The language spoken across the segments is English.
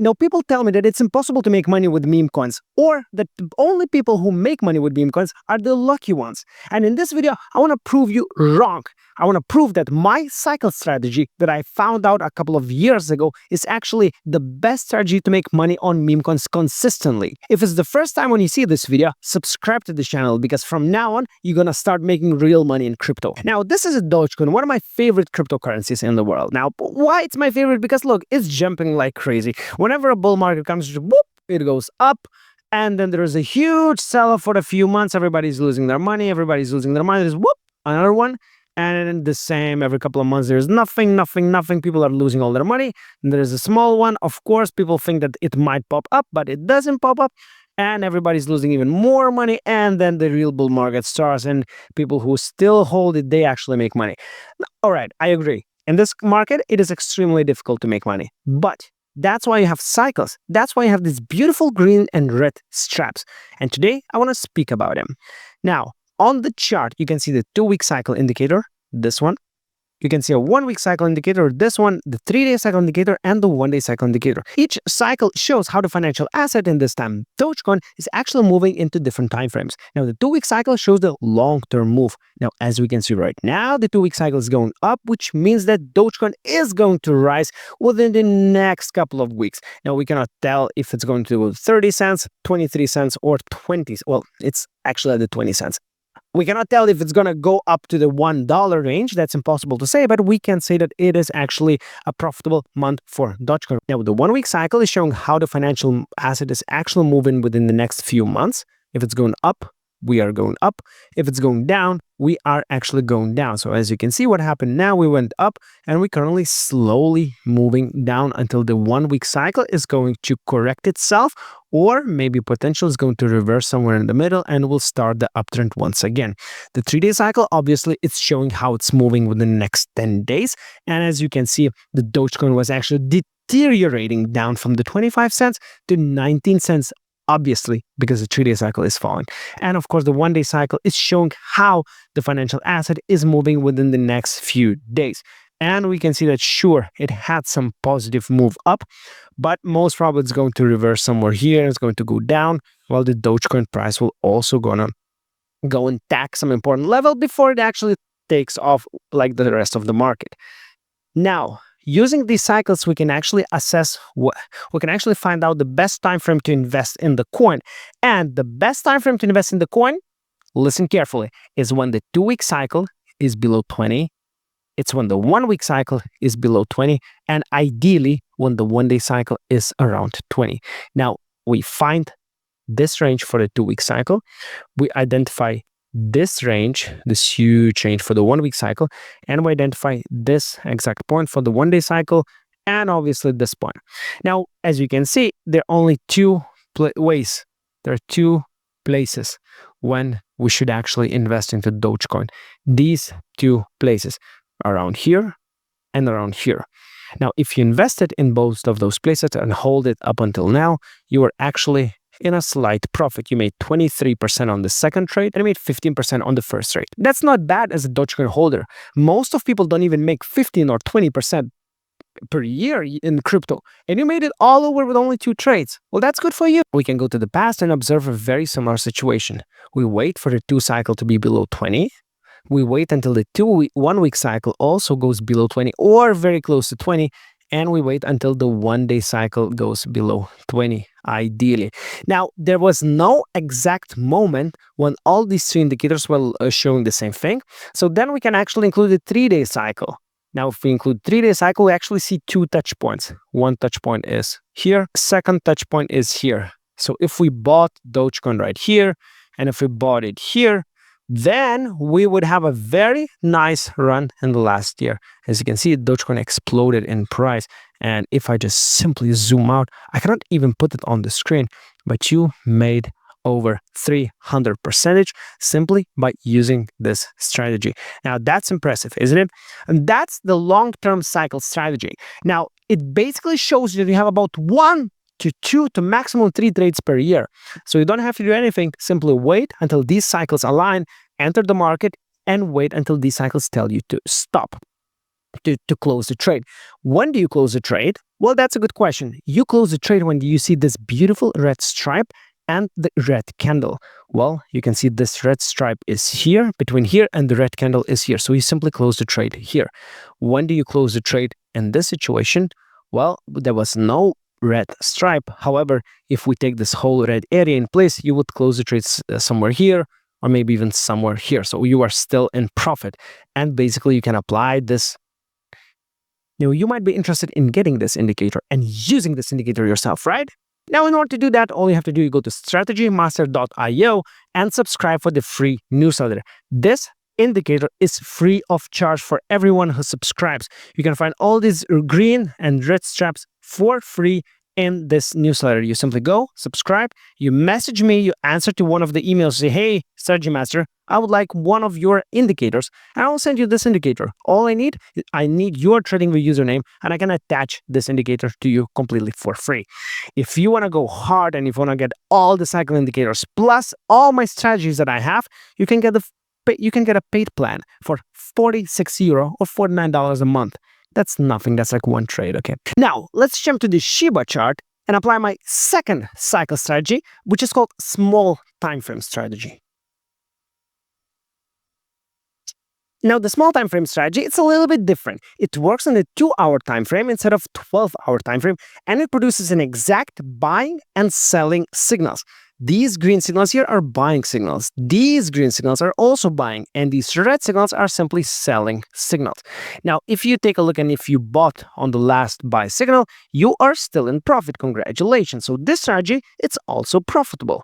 Now, people tell me that it's impossible to make money with meme coins, or that the only people who make money with meme coins are the lucky ones. And in this video, I want to prove you wrong. I want to prove that my cycle strategy that I found out a couple of years ago is actually the best strategy to make money on meme coins consistently. If it's the first time when you see this video, subscribe to the channel, because from now on, you're gonna start making real money in crypto. Now, this is a Dogecoin, one of my favorite cryptocurrencies in the world. Now, why it's my favorite? Because look, it's jumping like crazy. Whenever a bull market comes, whoop, it goes up. And then there is a huge sell-off for a few months. Everybody's losing their money. There's whoop, another one. And the same every couple of months. There's nothing. People are losing all their money. And there's a small one. Of course, people think that it might pop up, but it doesn't pop up. And everybody's losing even more money. And then the real bull market starts. And people who still hold it, they actually make money. All right, I agree. In this market, it is extremely difficult to make money. But that's why you have cycles. That's why you have these beautiful green and red straps. And today, I want to speak about them. Now, on the chart, you can see the 2-week cycle indicator, this one. You can see a 1-week cycle indicator, this one, the 3-day cycle indicator, and the 1-day cycle indicator. Each cycle shows how the financial asset, in this time Dogecoin, is actually moving into different time frames. Now, the 2-week cycle shows the long-term move. Now, as we can see right now, the 2-week cycle is going up, which means that Dogecoin is going to rise within the next couple of weeks. Now, we cannot tell if it's going to 30 cents, 23 cents, or 20. Well, it's actually at the 20 cents. We cannot tell if it's going to go up to the $1 range. That's impossible to say, but we can say that it is actually a profitable month for Dogecoin. Now, the 1-week cycle is showing how the financial asset is actually moving within the next few months. If it's going up, we are going up. If it's going down, we are actually going down. So as you can see, what happened now, we went up and we currently slowly moving down until the 1-week cycle is going to correct itself, or maybe potential is going to reverse somewhere in the middle and will start the uptrend once again. The 3-day cycle, obviously, it's showing how it's moving within the next 10 days. And as you can see, the Dogecoin was actually deteriorating down from the 25 cents to 19 cents. Obviously, because the 3-day cycle is falling. And of course, the 1-day cycle is showing how the financial asset is moving within the next few days. And we can see that, sure, it had some positive move up, but most probably it's going to reverse somewhere here. It's going to go down, while the Dogecoin price will also gonna go and tag some important level before it actually takes off like the rest of the market. Now, using these cycles, we can actually assess we can actually find out the best time frame to invest in the coin. And the best time frame to invest in the coin, listen carefully, is when the 2-week cycle is below 20. It's when the 1-week cycle is below 20, and ideally when the 1-day cycle is around 20. Now, we find this range for the 2-week cycle. We identify this range, this huge range for the 1-week cycle, and we identify this exact point for the 1-day cycle, and obviously this point. Now, as you can see, there are only two ways. There are two places when we should actually invest into Dogecoin. These two places, around here and around here. Now, if you invested in both of those places and hold it up until now, you are actually in a slight profit. You made 23% on the second trade and you made 15% on the first trade. That's not bad as a Dogecoin holder. Most of people don't even make 15 or 20% per year in crypto, and you made it all over with only 2 trades. Well, that's good for you. We can go to the past and observe a very similar situation. We wait for the 2 cycle to be below 20. We wait until the 1-week cycle also goes below 20 or very close to 20. And we wait until the 1-day cycle goes below 20, ideally. Now, there was no exact moment when all these 3 indicators were showing the same thing. So then we can actually include the 3-day cycle. Now, if we include 3-day cycle, we actually see 2 touch points. One touch point is here. Second touch point is here. So if we bought Dogecoin right here, and if we bought it here, then we would have a very nice run in the last year. As you can see, Dogecoin exploded in price. And if I just simply zoom out, I cannot even put it on the screen, but you made over 300% simply by using this strategy. Now, that's impressive, isn't it? And that's the long-term cycle strategy. Now, it basically shows you that you have about 1 to 2 to maximum 3 trades per year. So you don't have to do anything. Simply wait until these cycles align, enter the market, and wait until these cycles tell you to stop. to close the trade. When do you close the trade? Well, that's a good question. You close the trade when you see this beautiful red stripe and the red candle. Well, you can see this red stripe is here, between here, and the red candle is here. So you simply close the trade here. When do you close the trade in this situation? Well, there was no red stripe. However, if we take this whole red area in place, you would close the trade somewhere here, or maybe even somewhere here. So you are still in profit. And basically you can apply this. Now, you might be interested in getting this indicator and using this indicator yourself, right? Now, in order to do that, all you have to do is go to strategymaster.io and subscribe for the free newsletter. This indicator is free of charge for everyone who subscribes. You can find all these green and red straps for free in this newsletter. You simply go, subscribe, you message me, you answer to one of the emails, say, hey, Strategy Master, I would like one of your indicators, and I will send you this indicator. All I need your TradingView username, and I can attach this indicator to you completely for free. If you want to go hard and if you want to get all the cycle indicators plus all my strategies that I have, you can get a paid plan for €46 or $49 a month. That's nothing. That's like one trade, okay? Now, let's jump to the Shiba chart and apply my second cycle strategy, which is called small time frame strategy. Now, the small time frame strategy, it's a little bit different. It works on a 2-hour time frame instead of 12-hour time frame, and it produces an exact buying and selling signals. These green signals here are buying signals. These green signals are also buying, and these red signals are simply selling signals. Now, if you take a look and if you bought on the last buy signal, you are still in profit. Congratulations. So this strategy, it's also profitable.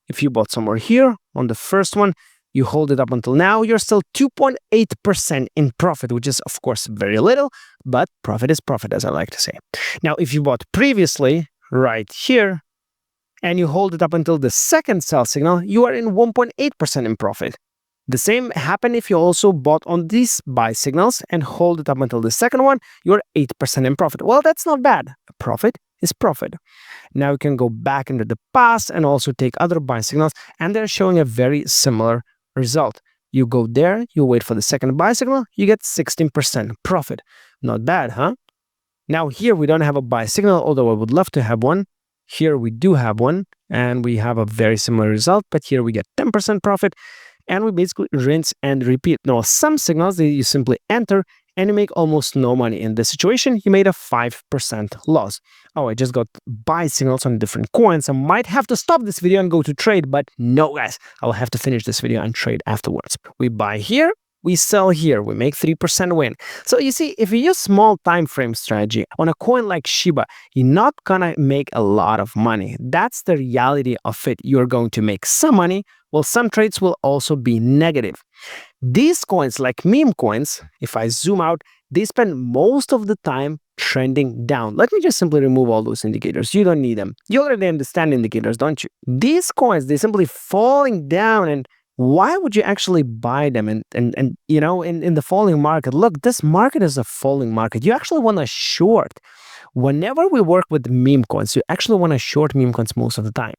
If you bought somewhere here on the first one, you hold it up until now, you're still 2.8% in profit, which is, of course, very little, but profit is profit, as I like to say. Now, if you bought previously, right here, and you hold it up until the second sell signal, you are in 1.8% in profit. The same happened if you also bought on these buy signals and hold it up until the second one, you're 8% in profit. Well, that's not bad. Profit is profit. Now you can go back into the past and also take other buy signals, and they're showing a very similar result. You go there, you wait for the second buy signal, you get 16% profit. Not bad, huh? Now here we don't have a buy signal, although I would love to have one. Here we do have one, and we have a very similar result, but here we get 10% profit, and we basically rinse and repeat. Now, some signals that you simply enter, and you make almost no money. In this situation, you made a 5% loss. Oh, I just got buy signals on different coins. I might have to stop this video and go to trade, but no, guys, I will have to finish this video and trade afterwards. We buy here, we sell here, we make 3% win. So you see, if you use small time frame strategy on a coin like Shiba, you're not gonna make a lot of money. That's the reality of it. You're going to make some money, while some trades will also be negative. These coins, like meme coins, if I zoom out, they spend most of the time trending down. Let me just simply remove all those indicators. You don't need them. You already understand indicators, don't you? These coins, they're simply falling down, and why would you actually buy them? And you know, in the falling market, look, this market is a falling market. You actually want to short. Whenever we work with meme coins, you actually want to short meme coins most of the time.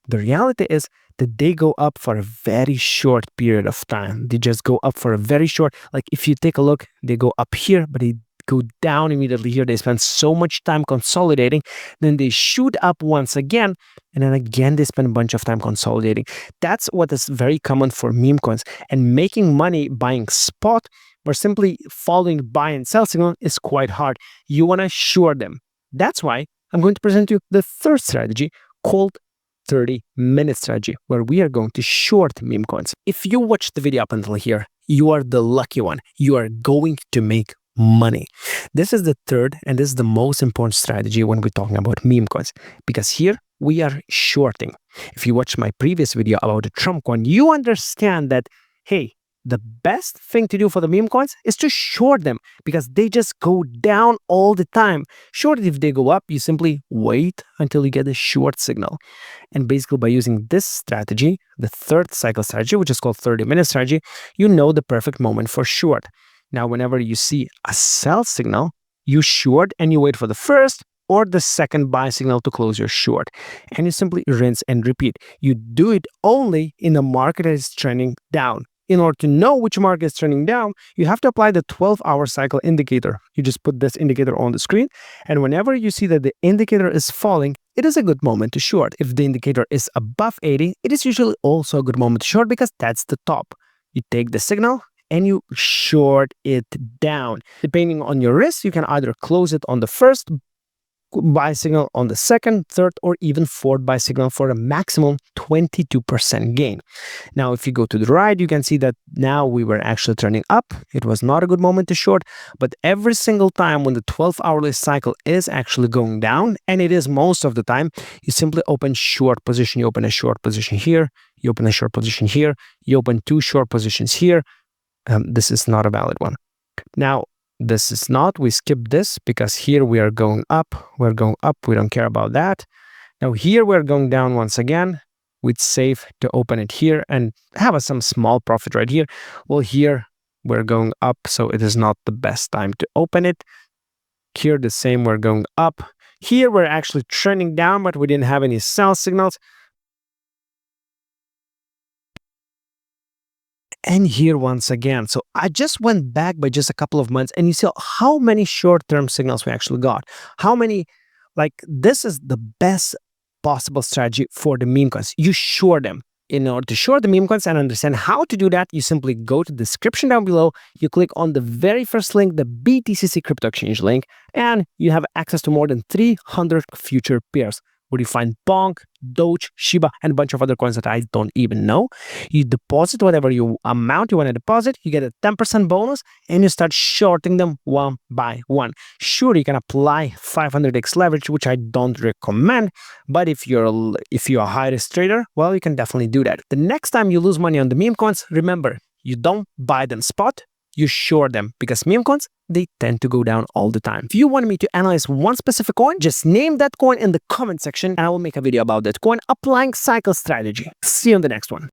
The reality is that they go up for a very short period of time. They just go up for a very short, like if you take a look, they go up here, but they go down immediately here. They spend so much time consolidating, then they shoot up once again, and then again they spend a bunch of time consolidating. That's what is very common for meme coins. And making money buying spot or simply following buy and sell signal is quite hard. You want to short them. That's why I'm going to present you the third strategy called 30-minute strategy, where we are going to short meme coins. If you watched the video up until here, you are the lucky one. You are going to make money. This is the third, and this is the most important strategy when we're talking about meme coins, because here we are shorting. If you watched my previous video about the Trump coin, you understand that, hey, the best thing to do for the meme coins is to short them, because they just go down all the time. Short, if they go up, you simply wait until you get a short signal. And basically by using this strategy, the third cycle strategy, which is called 30-minute strategy, you know the perfect moment for short. Now, whenever you see a sell signal, you short and you wait for the first or the second buy signal to close your short. And you simply rinse and repeat. You do it only in a market that is trending down. in order to know which market is turning down, you have to apply the 12-hour cycle indicator. You just put this indicator on the screen, and whenever you see that the indicator is falling, it is a good moment to short. If the indicator is above 80, it is usually also a good moment to short because that's the top. You take the signal and you short it down. Depending on your risk, you can either close it on the first buy signal, on the second, third, or even fourth buy signal for a maximum 22% gain. Now, if you go to the right, you can see that now we were actually turning up. It was not a good moment to short, but every single time when the 12-hourly cycle is actually going down, and it is most of the time, you simply open short position. You open a short position here, you open a short position here, you open two short positions here. This is not a valid one. Now, this is not, we skip this because here we are going up, we don't care about that. Now here we're going down once again. It's safe to open it here and have some small profit right here. Well, here we're going up, so it is not the best time to open it. Here the same, we're going up. Here we're actually trending down, but we didn't have any sell signals. And here once again. So I just went back by just a couple of months and you see how many short-term signals we actually got. How many, like this is the best possible strategy for the meme coins. You short them. In order to short the meme coins and understand how to do that, you simply go to the description down below, you click on the very first link, the BTCC Crypto Exchange link, and you have access to more than 300 future pairs, where you find Bonk, Doge, Shiba, and a bunch of other coins that I don't even know. You deposit whatever amount you want to deposit, you get a 10% bonus, and you start shorting them one by one. Sure, you can apply 500x leverage, which I don't recommend, but if you're a high-risk trader, well, you can definitely do that. The next time you lose money on the meme coins, remember, you don't buy them spot, you short them, because meme coins, they tend to go down all the time. If you want me to analyze one specific coin, just name that coin in the comment section and I will make a video about that coin applying cycle strategy. See you on the next one.